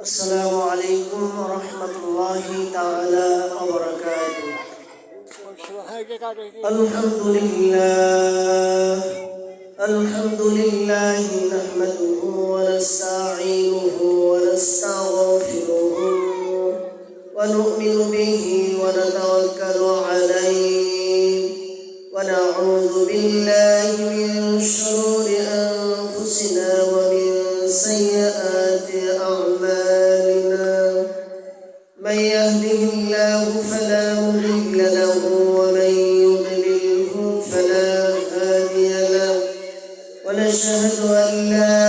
السلام عليكم ورحمة الله تعالى وبركاته. الحمد لله نحمده ونستعينه ونستغفره ونؤمن به ونتوكل عليه ونعوذ بالله من شرور أنفسنا ومن سيئات أعمالنا. من يهده الله فلا مضل له ومن يضلله فلا هادي له ونشهد أن لا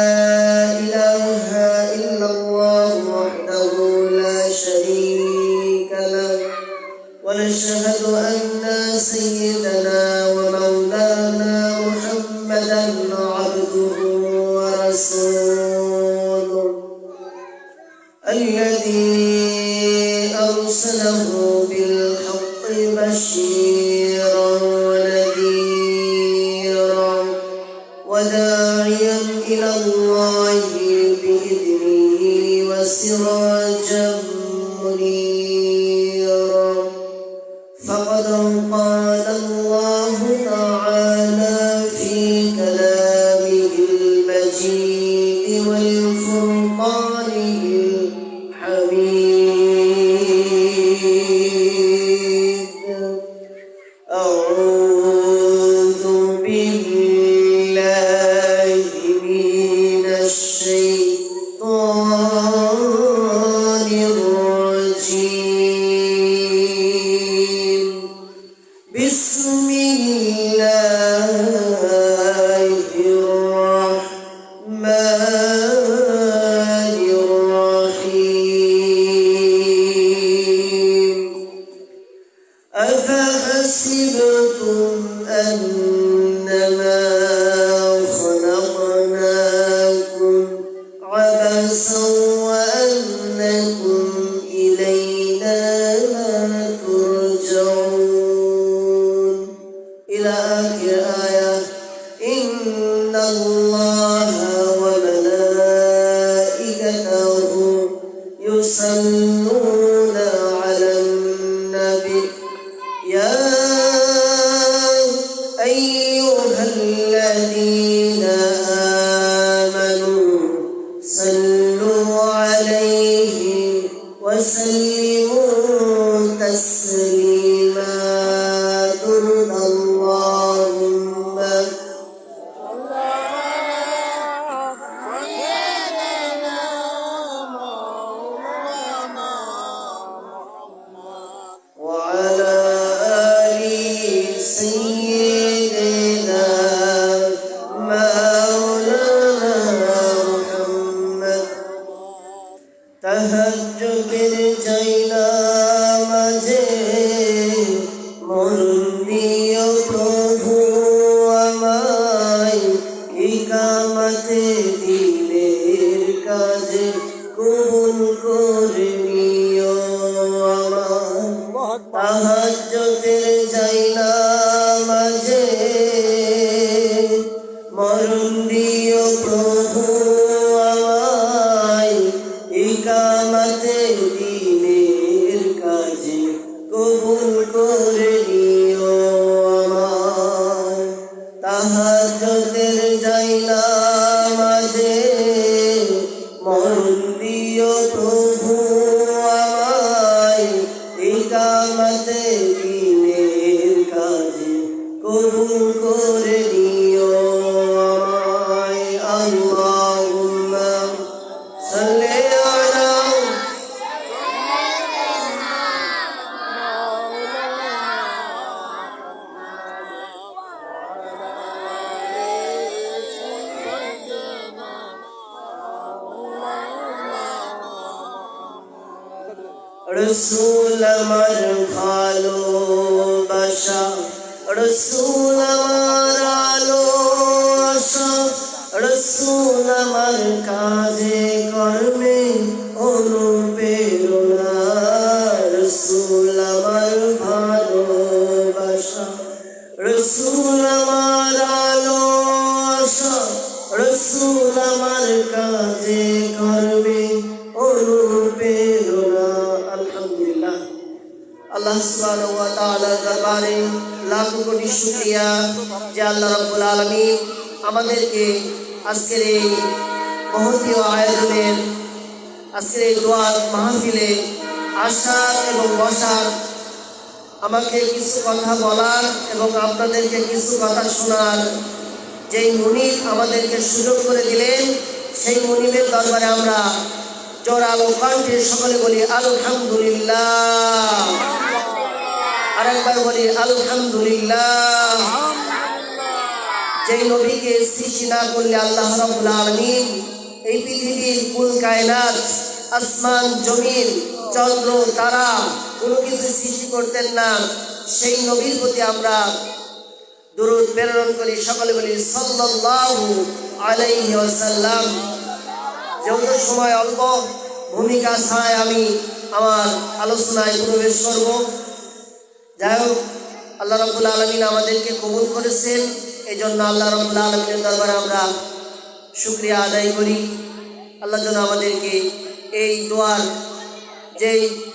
إله إلا الله وحده لا شريك له ونشهد أن سيدنا ومولانا محمدا عبده ورسوله الذي أرسله بالحق بشيرا ونذيرا وداعيا إلى الله بإذنه وسراجا منيرا. فقد قال الله تعالى في كلامه المجيد والفرقانه الحميد. أعوذ بالله من الشيطان الرجيم. بسم الله الرحمن الرحيم. أفحسبتم أنما خلقناكم عبثا وأنكم إلينا لا ترجعون إلى آخر آية. إن الله وملائكته يصلون على النبي يا أيها الذين آمنوا صلوا عليه وسلموا تسليما. درد اللهم وعلى آل سيدنا مولانا محمد. তাহাজ্জুদের চাইনা মাঝে মন দিও প্রভু আমায়, ইকামতে দিনের কাজে কবুল করে নিও আমায়। তাহাজ্জুদের চাইনা মাঝে মরণ দিও প্রভু আমায়, ইকামতে দিনের কাজে কবুল করে নিও আমায়। তাহাজ্জুদের চাইনা মাঝে মরণ দিও প্রভু আমায়, ইকামতে দিনের কাজে কবুল করে নিও আমায়। আল্লাহুম্মা সাল্লি আলা রসুল আমার ভালোবাসা, রসুল আমার আলো আশা, রসুল আমার কাজে কর্মে অনুপ্রেরণা। রসুল আমার ভালোবাসা, রসুল আমার আলো আশা, রসুল আমার কাজে করবে অনুপ্রেরণা। আলহামদুলিল্লাহ, আল্লাহ সুবহানাহু ওয়া তাআলার দরবারে লাখ কোটি শুকরিয়া যে আল্লাহ রাব্বুল আলামিন আমাদেরকে আজকের এই মহতীয় আয়োজনের, আজকের এই দোয়া মাহফিলে আসার এবং বসার, আমাকে কিছু কথা বলার এবং আপনাদেরকে কিছু কথা শোনার যেই মুনিব আমাদেরকে সুযোগ করে দিলেন, সেই মুনিবের দরবারে আমরা জোরালো কণ্ঠে সকলে বলি আলহামদুলিল্লাহ। আরেকবার বলি আলহামদুলিল্লাহ। যেই নবীকে সৃষ্টি না করলে আল্লাহ রাব্বুল আলামিন এই পৃথিবীর কুল কায়নাত, আসমান জমিন, চন্দ্র তারা কোনো কিছু সৃষ্টি করতেন না, সেই নবীর প্রতি আমরা দুরূদ প্রেরণ করি। সকলে বলি সাল্লাল্লাহু আলাইহি ওয়াসাল্লাম। যেহেতু সময় অল্প, ভূমিকা ছাড়াই আমি আমার আলোচনায় প্রবেশ করব। যাই হোক, আল্লাহ রাব্বুল আলামিন আমাদেরকে কবুল করেছেন, এই জন্য আল্লাহ রাব্বুল আলামিনের দরবারে আমরা শুকরিয়া আদায় করি। আল্লাহ যেন আমাদেরকে এই দোয়ার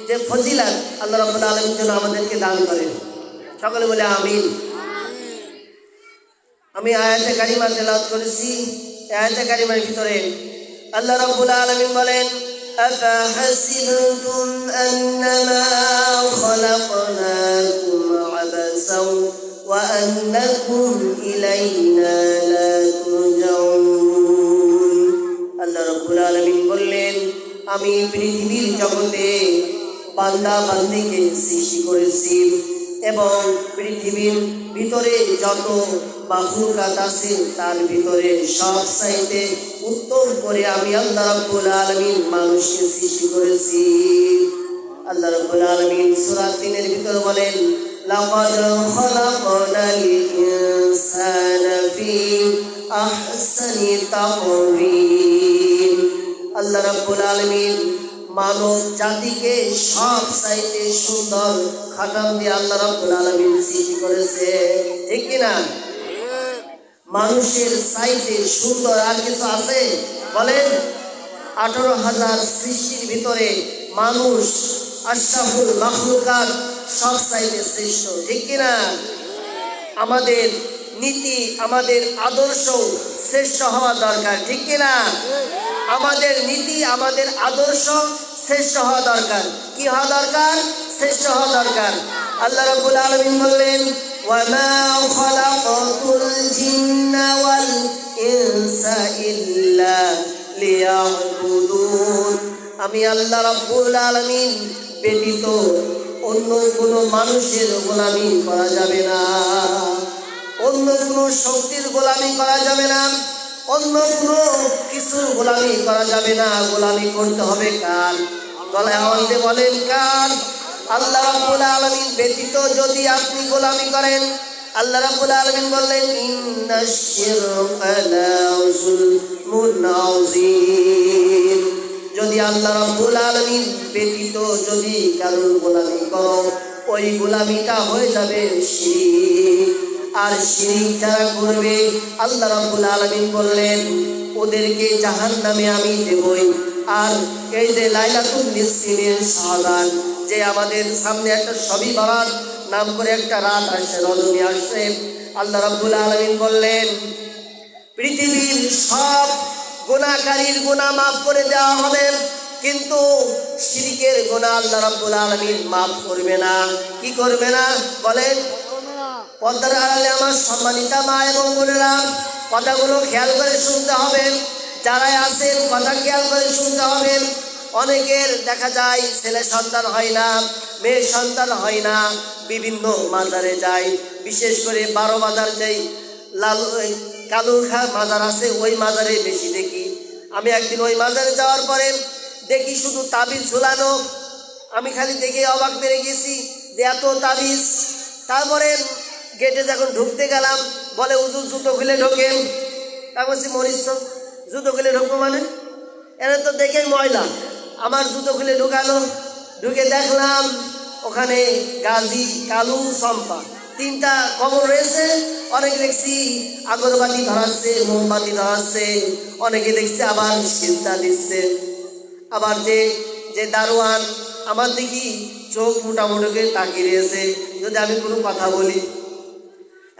যে ফজিলত আল্লাহ রাব্বুল আলামিন যেন আমাদেরকে দান করেন। সকলে বলে আমিন। আমি আয়াতে কারিমা তেলাওয়াত করেছি। আয়াতে কারিমার ভিতরে আল্লাহ রাব্বুল আলামিন বলেন, আফাহাসিবতুম আন্নামা খলাকনাকুম আবাসাও ওয়া আন্নাকুম ইলাইনা লা তুরজাউন। আল্লাহ রাব্বুল আলামিন বললেন, আমি পৃথিবীর জগতে বান্দা বান্দিকে সৃষ্টি করেছি এবং পৃথিবীর ভিতরে যত মাখলুকাত আছে তার ভিতরে সব চাইতে উত্তম করে আমি আল্লাহ রাব্বুল আলামিন মানুষকে সৃষ্টি করেছি। আল্লাহ রাব্বুল আলামিন সূরা ৩ এর ভিতরে বলেন, লাকাদ খালাকনাল ইনসানা ফি আহসানি তাকওয়িম। আল্লাহ রাব্বুল আলামিন মানব জাতিকে সব চাইতে সুন্দর খাটাম দিয়ে আল্লাহ রাব্বুল আলামিন সৃষ্টি করেছে। ঠিক কিনা? মানুষের চাইতে সুন্দর আর কিছু আছে? বলেন। 18,000 সৃষ্টির ভিতরে মানুষ আশরাফুল মাখলুকাত, সব চাইতে শ্রেষ্ঠ। ঠিক কিনা? আমাদের নীতি, আমাদের আদর্শ শ্রেষ্ঠ হওয়া দরকার। ঠিক কিনা? আমাদের নীতি, আমাদের আদর্শ শ্রেষ্ঠ হওয়া দরকার। কি হওয়া দরকার? শ্রেষ্ঠ হওয়া দরকার। আল্লাহ রাব্বুল আলামিন বললেন, ওয়ামা খালাকাতুল জিন্না ওয়াল ইনসা ইল্লা লিয়াবুদুন। আমি আল্লাহ রাব্বুল আলামিন ব্যতীত অন্য কোনো মানুষের গোলামি করা যাবে না, অন্য কোনো শক্তির গোলামি করা যাবে না, অন্য কোনো কিছুর গোলামি করা যাবে না। গোলামি করতে হবে কার? গলায় আওয়াজ দিয়ে বলেন, কার? আল্লাহ রাব্বুল আলামিন ব্যতীত যদি আপনি গোলামি করেন, আল্লাহ রাব্বুল আলামিন বললেন, ইন্নাশ শিরকা লা যুলমুন আযীম। যদি আল্লাহ রাব্বুল আলামিন ব্যতীত যদি কারোর গোলামি করো, ওই গোলামিটা হয়ে যাবে শিরক। আর শিরক যারা করবে, আল্লাহ রাব্বুল আলামিন বললেন, ওদেরকে জাহান্নামে আমি দেবই। আর এই যে লাইলাতুল নিসফিনের শাবান, যে আমাদের সামনে একটা শবে বরাত নাম করে একটা রাত আসছে, রজনী আসছে, আল্লাহ রাব্বুল আলামিন বললেন, পৃথিবীর সব গুনাহকারীর গুনাহ মাফ করে দেওয়া হবে, কিন্তু শিরকের গুনাহ আল্লাহ রাব্বুল আলামিন মাফ করবে না। কি করবে না? বলেন। পর্দার আড়ালে আমার সম্মানিতা মা এবং বোনেরা, কথাগুলো খেয়াল করে শুনতে হবে। যারাই আছেন কথা খেয়াল করে শুনতে হবে। অনেকের দেখা যায় ছেলে সন্তান হয় না, মেয়ে সন্তান হয় না, বিভিন্ন মাজারে যায়, বিশেষ করে 12 বাজার যেই কালুরখা মাজার আছে, ওই মাজারে বেশি দেখি। আমি একদিন ওই মাজারে যাওয়ার পরে দেখি শুধু তাবিজ ঝুলানো। আমি খালি দেখে অবাক বেড়ে গেছি যে এত তাবিজ। তারপরে গেটে যখন ঢুকতে গেলাম, বলে হুজুর জুতো খুলে ঢোকেন। তারপর বলছি, মরিস তো, জুতো খুলে ঢুকবো মানে? এরা তো দেখে ময়লা। আমার জুতো খুলে ঢুকালো, ঢুকে দেখলাম ওখানে গাজী, কালু, চম্পা তিনটা কবর রয়েছে। অনেকে দেখছি আগরবাতি ধরাচ্ছে, মোমবাতি ধরাচ্ছে, অনেকে দেখছি আবার সিজদা দিচ্ছে। আবার যে যে দারোয়ান আমার দেখি চোখ মোটামুটি তাকিয়ে রয়েছে, যদি আমি কোনো কথা বলি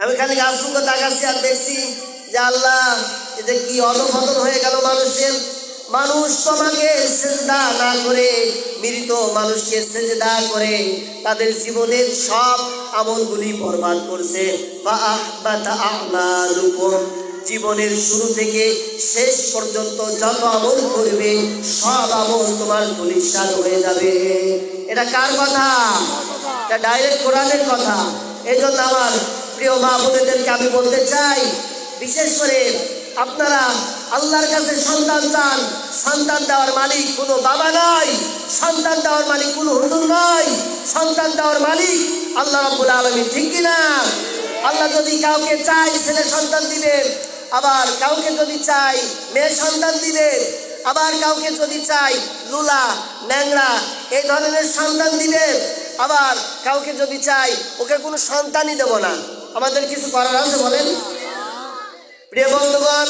আমি খালি গাছ মুখে তাকাচ্ছি আর দেখছি যে আল্লাহ এতে কি অধঃপতন হয়ে গেল মানুষের। মানুষ তোমাকে সেজদা না করে, মৃত মানুষকে সেজদা করে তাদের জীবনের সব আমলগুলি বরবাদ করছে। ফাআহবাতা আমালুকুম, জীবনের শুরু থেকে শেষ পর্যন্ত যত আমল করবে সব আমল তোমার ধূলিসাৎ হয়ে যাবে। এটা কার কথা? এটা ডাইরেক্ট কোরআনের কথা। এই জন্য আমার প্রিয় মা বোনেদেরকে আমি বলতে চাই, বিশেষ করে আপনারা আল্লাহর কাছে সন্তান চান। সন্তান দেওয়ার মালিক কোনো বাবা নয়, সন্তান দেওয়ার মালিক কোনো হুজুর নয়, সন্তান দেওয়ার মালিক আল্লাহ রাব্বুল আলামিন, ঠিক কিনা? আল্লাহ যদি কাউকে চাই ছেলে সন্তান দিবেন, আবার কাউকে যদি চাই মেয়ে সন্তান দিবেন, আবার কাউকে যদি চাই লুলা ন্যাংরা এই ধরনের সন্তান দিবেন, আবার কাউকে যদি চাই ওকে কোনো সন্তানই দেব না। আমাদের কিছু করার আছে বলেন? প্রিয় বন্ধুগণ,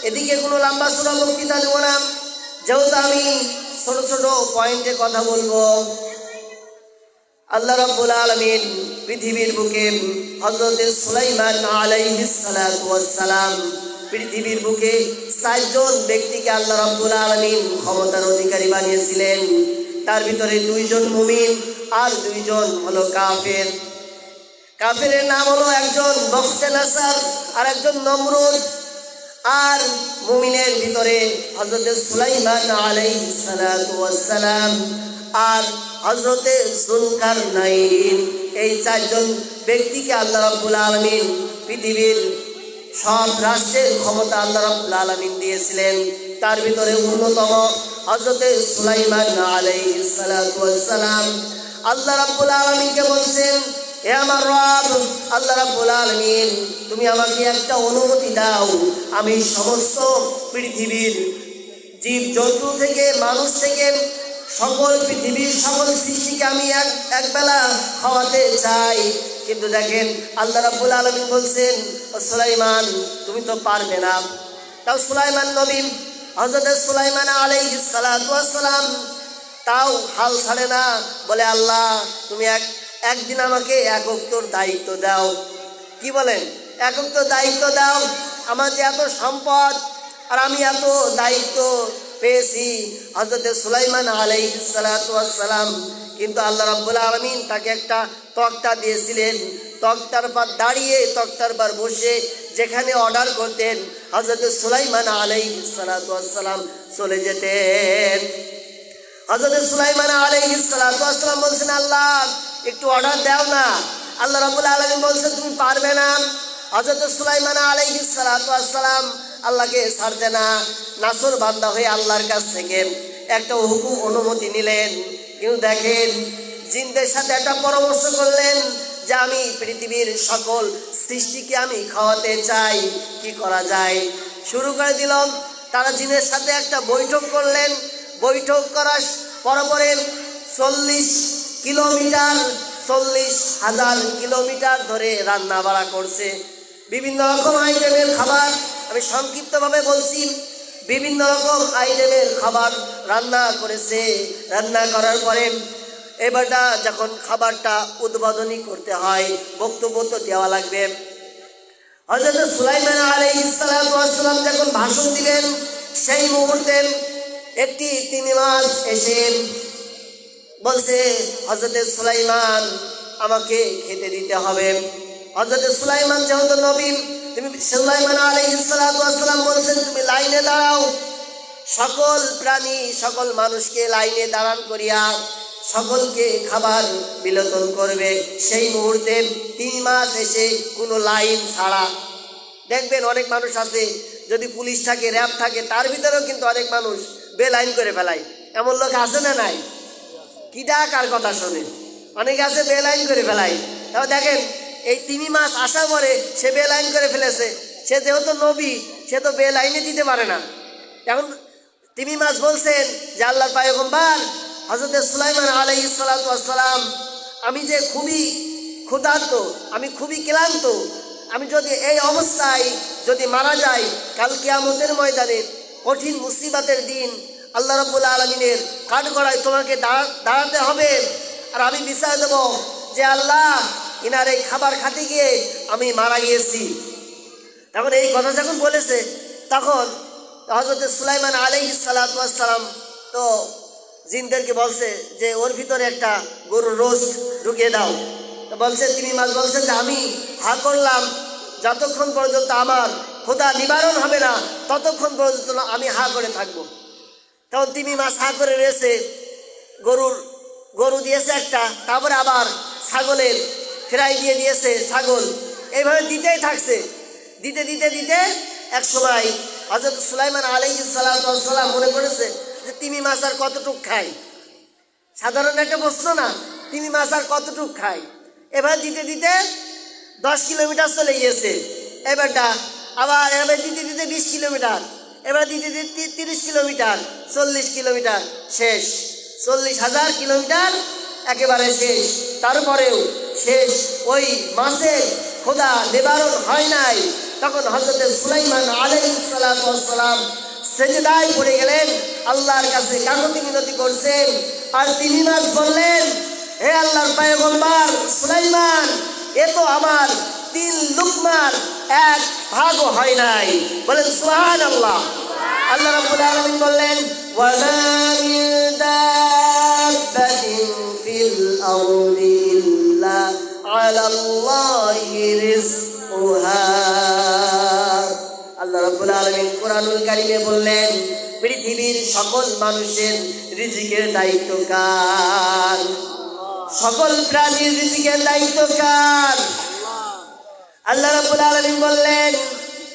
এদিকে কোনো লম্বা চূড়া বক্তৃতা দেব না, যেহেতু আমি ছোট ছোট পয়েন্টে কথা বলবো। আল্লাহ রাব্বুল আলামিন পৃথিবীর বুকে হযরত সুলাইমান আলাইহিস সালাতু ওয়াস সালাম, পৃথিবীর বুকে 4 জন ব্যক্তিকে আল্লাহ রাব্বুল আলামিন ক্ষমতার অধিকারী বানিয়েছিলেন। তার ভিতরে 2 জন মুমিন আর 2 জন হলো কাফের। কাফেরের নাম হলো একজন বখতে নাসার আর একজন নমরুদ। আর মুমিনের ভিতরে হযরত সুলাইমান আলাইহিস সালাতু ওয়াস সালাম আর হযরত যুলকারনাইন, এই 4 জন ব্যক্তিকে আল্লাহ রাব্বুল আলামিন পৃথিবীর সব রাষ্ট্রের ক্ষমতা আল্লাহ রাব্বুল আলামিন দিয়েছিলেন। তার ভিতরে অন্যতম হযরত সুলাইমান আলাইহিস সালাতু ওয়াস সালাম। আল্লাহ রাব্বুল আলামিনকে বলছেন, হে আমার রব আল্লাহ রাব্বুল আলামিন, তুমি আমাকে একটা অনুমতি দাও, আমি সমস্ত পৃথিবীর জীব জন্তু থেকে মানুষ থেকে সকল পৃথিবীর সকল সৃষ্টিকে আমি এক বেলা খাওয়াতে চাই। কিন্তু দেখেন আল্লাহ রাব্বুল আলামিন বলছেন, ও সুলাইমান তুমি তো পারবে না। তাও সুলাইমান নবী হযরত সুলাইমান আলাইহিস সালাতু ওয়াস সালাম তাও হাল ছাড়ে না, বলে আল্লাহ তুমি একদিন আমাকে এক ওয়াক্তর দায়িত্ব দাও। কি বলেন? এক ওয়াক্তর দায়িত্ব দাও। আমার যে এত সম্পদ আর আমি এত দায়িত্ব পেয়েছি। হযরত সুলাইমান আলাইহিস সালাতু ওয়াস সালাম কিন্তু আল্লাহ রাব্বুল আলামিন তাকে একটা তক্তা দিয়েছিলেন। তক্তার পর দাঁড়িয়ে, তক্তার পর বসে যেখানে অর্ডার করতেন হযরত সুলাইমান আলাইহিস সালাতু ওয়াস সালাম চলে যেতেন। হযরত সুলাইমান আলাইহিস সালাতু ওয়াস সালাম বলছেন, আল্লাহ একটু অর্ডার দাও না। আল্লাহ রাব্বুল আলামিন বলছেন তুমি পারবে না। হযরত সুলাইমান আলাইহিস সালাতু ওয়াস সালাম আল্লাহকে ছাড়তে না, নাসর বান্দা হয়ে আল্লাহর কাছ থেকে একটা হুকুম অনুমতি নিলেন। কিন্তু দেখেন জিনদের সাথে একটা পরামর্শ করলেন যে আমি পৃথিবীর সকল সৃষ্টিকে আমি খাওয়াতে চাই, কি করা যায়? শুরু করে দিলাম। তারা জিনের সাথে একটা বৈঠক করলেন। বৈঠক করার পরে 40,000 কিলোমিটার ধরে রান্না বাড়া করছে। বিভিন্ন রকম আইটেমের খাবার, আমি সংক্ষিপ্তভাবে বলছি, বিভিন্ন রকম আইটেমের খাবার রান্না করেছে। রান্না করার পরে এবারটা যখন খাবারটা উদ্বোধনী করতে হয়, বক্তব্য তো দেওয়া লাগবে। হযরত সুলাইমান আলাইহিস সালাতু ওয়াস সালাম যখন ভাষণ দিলেন, সেই মুহূর্তে একটি তিমি মাছ এসে বলছে, হযরত সুলাইমান আমাকে খেতে দিতে হবে। হযরত সুলাইমান যেহেতু নবী, তুমি সুলাইমান আলাইহিস সালাতু ওয়াস সালাম বলছেন তুমি লাইনে দাঁড়াও, সকল প্রাণী সকল মানুষকে লাইনে দাঁড়ান করিয়া সকলকে খাবার বিতরণ করবে। সেই মুহূর্তে 3 মাস এসে কোনো লাইন ছাড়া, দেখবেন অনেক মানুষ আছে যদি পুলিশ থাকে র্যাব থাকে তার ভিতরেও কিন্তু অনেক মানুষ বেলাইন করে ফেলায়। এমন লোক আছে না নাই? কি ডাকার কথা শোনে, অনেক আছে বেলাইন করে ফেলায়। তাও দেখেন এই 3 মাস আসার পরে সে বেলাইন করে ফেলেছে। সে যেহেতু নবী, সে তো বেলাইনে দিতে পারে না। এখন 3 মাস বলছেন যে আল্লাহর পয়গম্বর হযরত সুলাইমান আলাইহিস সালাতু ওয়াস সালাম, আমি যে ক্ষুধার্ত, আমি খুবই ক্লান্ত, আমি যদি এই অবস্থায় যদি মারা যাই, কাল কিয়ামতের ময়দানে কঠিন মুসিবতের দিন আল্লাহ রাব্বুল আলামিনের কাঠগড়ায় তোমাকে দাঁড়াতে হবে, আর আমি বিচার দেব যে আল্লাহ ইনার এই খাবার খাতে গিয়ে আমি মারা গিয়েছি। তখন এই কথা যখন বলেছে, তখন হযরত সুলাইমান আলাইহিস সালাতু ওয়াস সালাম তো জিনদেরকে বলছে যে ওর ভিতরে একটা গরুর রোস্ট ঢুকিয়ে দাও। তো বলছে তিমি মাছ বলছে যে আমি হা করলাম, যতক্ষণ পর্যন্ত আমার ক্ষুধা নিবারণ হবে না ততক্ষণ পর্যন্ত আমি হা করে থাকবো। তখন তিমি মাছ হা করে রয়েছে, গরু দিয়েছে একটা, তারপরে আবার ছাগলের ফ্রাই দিয়ে দিয়েছে ছাগল, এইভাবে দিতেই থাকছে। দিতে দিতে দিতে এক সময় হযরত সুলাইমান আলাইহিস সালাতু ওয়াস সালাম মনে করেছে যে তিমি মাছ আর কতটুক খায়, সাধারণ একটা প্রশ্ন না, তিমি মাছ আর কতটুক খায়। এবার দিতে দিতে 10 কিলোমিটার চলে গিয়েছে, এবারটা আবার এবার দিতে দিতে 20 কিলোমিটার, এবার দিতে দিতে 30 কিলোমিটার, 40 কিলোমিটার, শেষ 40,000 কিলোমিটার একেবারে শেষ। তারপরেও শেষ ওই মাছের ক্ষুধা নিবারণ হয় নাই। তখন হযরত সুলাইমান আলাইহিস সালাতু ওয়াস সালাম সেজদায় পড়ে গেলেন, আল্লাহর কাছে কাকুতি মিনতি করছেন। আর তিনি মাছ বললেন, হে আল্লাহর পয়গম্বর সুলাইমান, এ তো আমার 3 লুকমার 1 ভাগও হয় নাই। বলেন সুবহানাল্লাহ। আল্লাহ রাব্বুল আলামিন বললেন, ওয়া মা মিন দাব্বাতিন ফিল আরদি ইল্লা আলাল্লাহি রিজকুহা। আল্লাহ রাব্বুল আলামিন কোরআনুল কারীমে বললেন, পৃথিবীর সকল মানুষের রিজিকের দায়িত্ব কার? সকল প্রাণীর রিজিকের দায়িত্ব কার? আল্লাহ রাব্বুল আলামিন বললেন,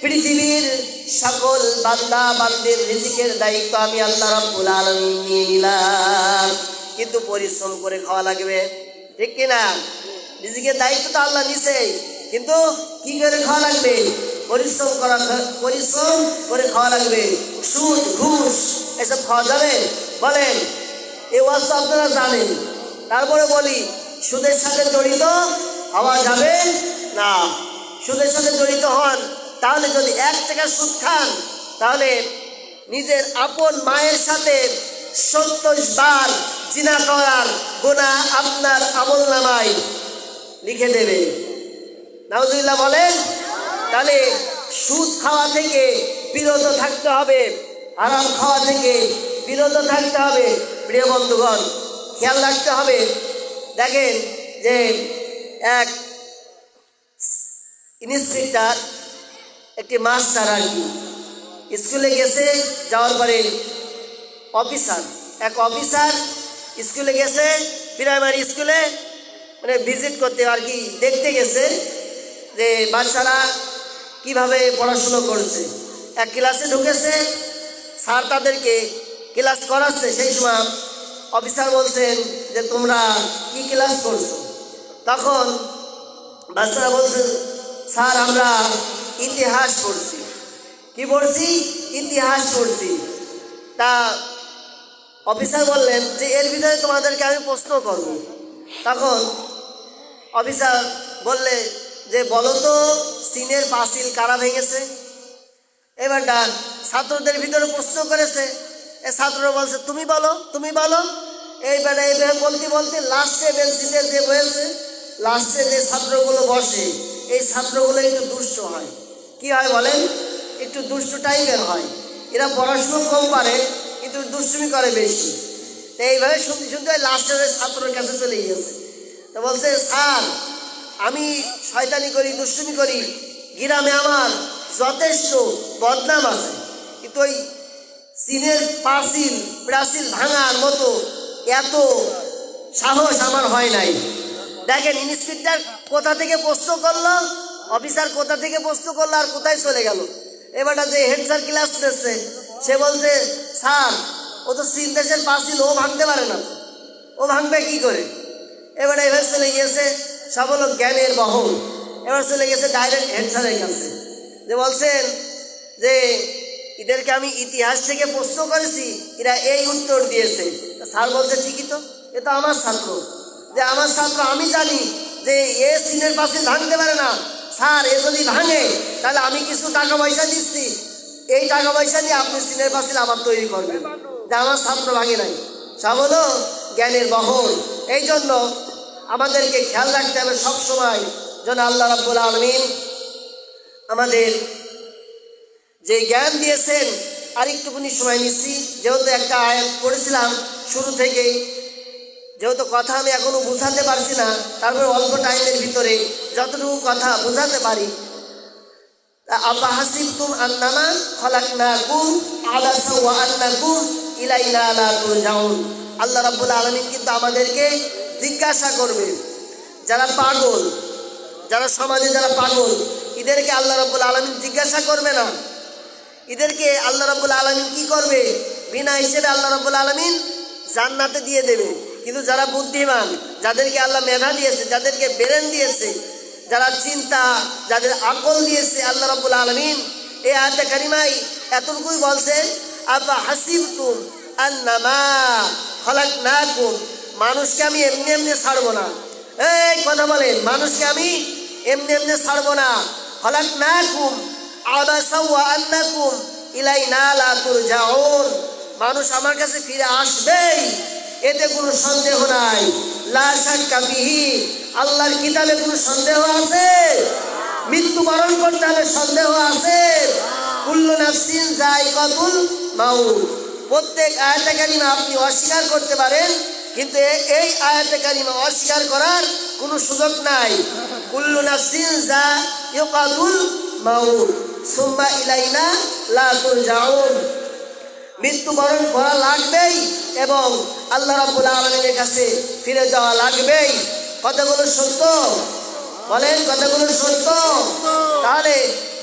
পৃথিবীর সকল বান্দা বান্দির রিজিকের দায়িত্ব আমি আল্লাহ রাব্বুল আলামিন নিয়ে নিলাম, কিন্তু পরিশ্রম করে খাওয়া লাগবে, ঠিক কিনা? রিজিকের দায়িত্ব তো আল্লাহ নিছে, কিন্তু কি করে খাওয়া লাগবে? পরিশ্রম করে খাওয়া লাগবে। সুদ ঘুষ এসব খাওয়া যাবে? বলেন, এই ওয়াজ তো আপনারা জানেন, তারপরে বলি সুদের সাথে জড়িত হওয়া যাবে না। সুদের সাথে জড়িত হন, তাহলে যদি 1 টাকা সুদ খান, তাহলে নিজের আপন মায়ের সাথে 70 বার জিনা করার গুনাহ আপনার আমলনামায় লিখে দেবে। নাউজুবিল্লাহ বলেন। তাহলে সুদ খাওয়া থেকে বিরত থাকতে হবে, হারাম খাওয়া থেকে বিরত থাকতে হবে। প্রিয় বন্ধুগণ, খেয়াল রাখতে হবে। দেখেন যে এক ইন্সপেক্টর, একটি মাস্টার আর কি, স্কুলে গেছে, যাওয়ার পরে এক অফিসার স্কুলে গেছে, প্রাইমারি স্কুলে মানে ভিজিট করতে আর কি, দেখতে গেছে যে বাচ্চারা কিভাবে পড়াশুনো করছে। এক ক্লাসে ঢুকেছে, স্যার তাদেরকে ক্লাস করাচ্ছে। সেই সময় অফিসার বলছেন যে তোমরা কি ক্লাস করছো? তখন বাচ্চারা বলছে, স্যার আমরা ইতিহাস পড়ছি। কি পড়ছি? ইতিহাস পড়ছি। তা অফিসার বললেন যে এর ভিতরে তোমাদেরকে আমি প্রশ্ন করব। তখন অফিসার বললে যে বলো তো চীনের পাঁচিল কারা ভেঙেছে? এবার ছাত্রদের ভিতরে প্রশ্ন করেছে, এ ছাত্ররা বলছে তুমি বলো, তুমি বলো। এইবারে বলতে বলতে লাস্টে বেঞ্চিতে যে বসেছে, লাস্টে যে ছাত্রগুলো বসে, এই ছাত্রগুলো একটু দুষ্ট হয়। কি হয় বলেন? একটু দুষ্ট টাইপের হয়। এরা পড়াশুনো কম পারে কিন্তু দুষ্টুমি করে বেশি। তো এইভাবে শুনতে শুনতে লাস্টের ছাত্রের কাছে চলে গিয়েছে। তো বলছে, স্যার আমি শয়তানি করি, দুষ্টুমি করি, গ্রামে আমার যথেষ্ট বদনাম আছে, কিন্তু ওই চীনের প্রাচীর ভাঙার মতো এত সাহস আমার হয় নাই। দেখেন ইন্সপেক্টর কোথা থেকে প্রশ্ন করলো, অফিসার কোথা থেকে প্রশ্ন করলো, আর কোথায় চলে গেল। এবারটা যে হেড স্যার ক্লাস নিচ্ছে, সে বলছে, স্যার ও তো চীন দেশের পাঁচিল, ও ভাঙতে পারে না, ও ভাঙবে কি করে? এবারে এবার চলে গিয়েছে, সব হলো জ্ঞানের বহন। এবার চলে গেছে ডাইরেক্ট হেড স্যারের কাছে, যে বলছেন যে এদেরকে আমি ইতিহাস থেকে প্রশ্ন করেছি, এরা এই উত্তর দিয়েছে। স্যার বলছে ঠিকই তো, এ তো আমার ছাত্র, যে আমার ছাত্র, আমি জানি যে এ সিনের পাশে ভাঙতে পারে না, স্যার এ যদি ভাঙে তাহলে আমি কিছু টাকা পয়সা দিচ্ছি, এই টাকা পয়সা দিয়ে আপনি সিনের পাশে আবার তৈরি করবেন, যে আমার ছাত্র ভাঙে নাই। সব হলো জ্ঞানের বহর। এই জন্য আমাদেরকে খেয়াল রাখতে হবে সবসময় যেন আল্লাহ রাব্বুল আলামিন আমাদের যে জ্ঞান দিয়েছেন। আর একটুখানি সময় নিচ্ছি, যেহেতু একটা আয়াত পড়েছিলাম শুরু থেকেই, যেহেতু কথা আমি এখনো বোঝাতে পারছি না, তারপরে অল্প টাইমের ভিতরে যতটুকু কথা বোঝাতে পারি। আফাহাসিবতুম আন্নামা খালাকনাকুম আবাসা ওয়া আন্নাকুম ইলাইনা লা তুরজাউন। আল্লাহ রাব্বুল আলামিন কিন্তু আমাদেরকে জিজ্ঞাসা করবে, যারা পাগল, যারা সমাজে যারা পাগল, এদেরকে আল্লাহ রাব্বুল আলামিন জিজ্ঞাসা করবে না। এদেরকে আল্লাহ রাব্বুল আলামিন কি করবে? বিনা হিসেবে আল্লাহ রাব্বুল আলামিন জান্নাতে দিয়ে দেবে। কিন্তু যারা বুদ্ধিমান, যাদেরকে আল্লাহ মেধা দিয়েছে, যাদেরকে ব্রেন দিয়েছে, যারা চিন্তা, যাদের আকল দিয়েছে আল্লাহ রাব্বুল আলামিন, এই আয়াতে কারিমায় এতটুকুই বলছে, আফা হাসিবতুম আন্নামা খালাকনাকুম, মানুষকে আমি এমনি এমনি ছাড়বো না। এই কথা বলেন, মানুষকে আমি এমনি এমনি ছাড়বো না। খালাকনাকুম আবাসা ওয়া আন্নাকুম ইলাইনা লা তুরজাউন, মানুষ আমার কাছে ফিরে আসবেই, এতে কোনো সন্দেহ নাই। লা শাক্কা ফিহি, আল্লাহর কিতাবে কোনো সন্দেহ আছে? মৃত্যুবরণ করতে হবে, সন্দেহ আছে? কুল্লু নাফসিন যায়িকাতুল মাউত। প্রত্যেক আয়াতে কারিমা আপনি অস্বীকার করতে পারেন, কিন্তু এই আয়াতে কারিমা অস্বীকার করার কোনো সুযোগ নাই। কুল্লু নাফসিন যায়িকাতুল মাউত সুম্মা ইলাইনা লা তুরজাউন, মৃত্যুবরণ করা লাগবেই এবং আল্লাহ রাব্বুল আলামিনের কাছে ফিরে যাওয়া লাগবেই। কথাগুলো সত্য? বলেন কথাগুলো সত্য? তাহলে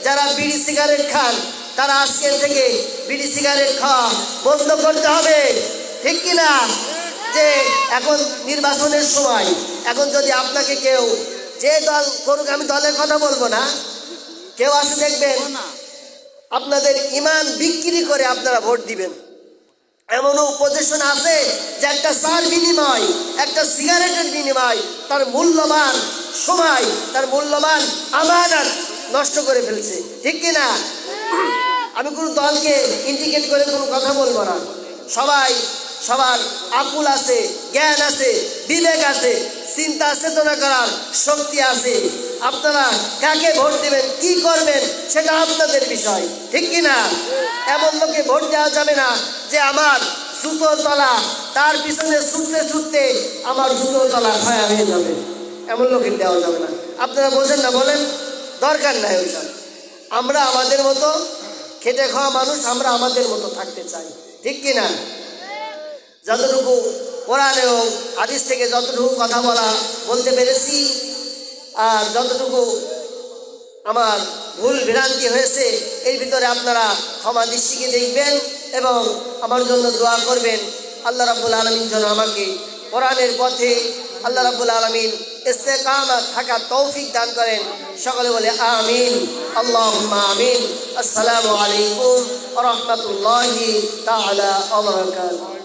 যারা বিড়ি সিগারেট খান, তারা আজকের থেকে বিড়ি সিগারেট খাওয়া বন্ধ করতে হবে, ঠিক কিনা? যে এখন নির্বাচনের সময়, এখন যদি আপনাকে কেউ যে দল করুক, আমি দলের কথা বলবো না, কেউ আসে দেখবেন আপনাদের ইমান বিক্রি করে আপনারা ভোট দিবেন। এমনও পজিশন আছে যে একটা চার বিনিময়, একটা সিগারেটের বিনিময় তার মূল্যবান সময়, তার মূল্যবান আমানত নষ্ট করে ফেলছে, ঠিক কিনা? আমি কোনো দলকে ইন্ডিকেট করে কোনো কথা বলবো না। সবাই সবার আকুল আছে, জ্ঞান আছে, বিবেক আছে, চিন্তা চেতনা করার শক্তি আছে। আপনারা কাকে ভোট দেবেন, কি করবেন, সেটা আপনাদের বিষয়, ঠিক কিনা? এমন লোকে ভোট দেওয়া যাবে না যে আমার জুতোর তলা, তার পিছনে ছুটতে ছুটতে আমার জুতোর তলা ক্ষয় হয়ে যাবে, এমন লোকে দেওয়া যাবে না। আপনারা বোঝেন না? বলেন, দরকার নাই ওইসব। আমরা আমাদের মতো খেটে খাওয়া মানুষ, আমরা আমাদের মতো থাকতে চাই, ঠিক কিনা? যতটুকু কোরআনে ও হাদিস থেকে যতটুকু কথা বলতে পেরেছি, আর যতটুকু আমার ভুল ভ্রান্তি হয়েছে, এর ভিতরে আপনারা ক্ষমা দৃষ্টিকে দেখবেন এবং আমার জন্য দোয়া করবেন। আল্লাহ রাব্বুল আলামিন যেন আমাকে কোরআনের পথে, আল্লাহ রাব্বুল আলামিন ইস্তেকামত থাকার তৌফিক দান করেন। সকলে বলে আমিন, আল্লাহুম্মা আমিন। আসসালামু আলাইকুম ওয়া রাহমাতুল্লাহি তাআলা ওয়া বারাকাতুহু।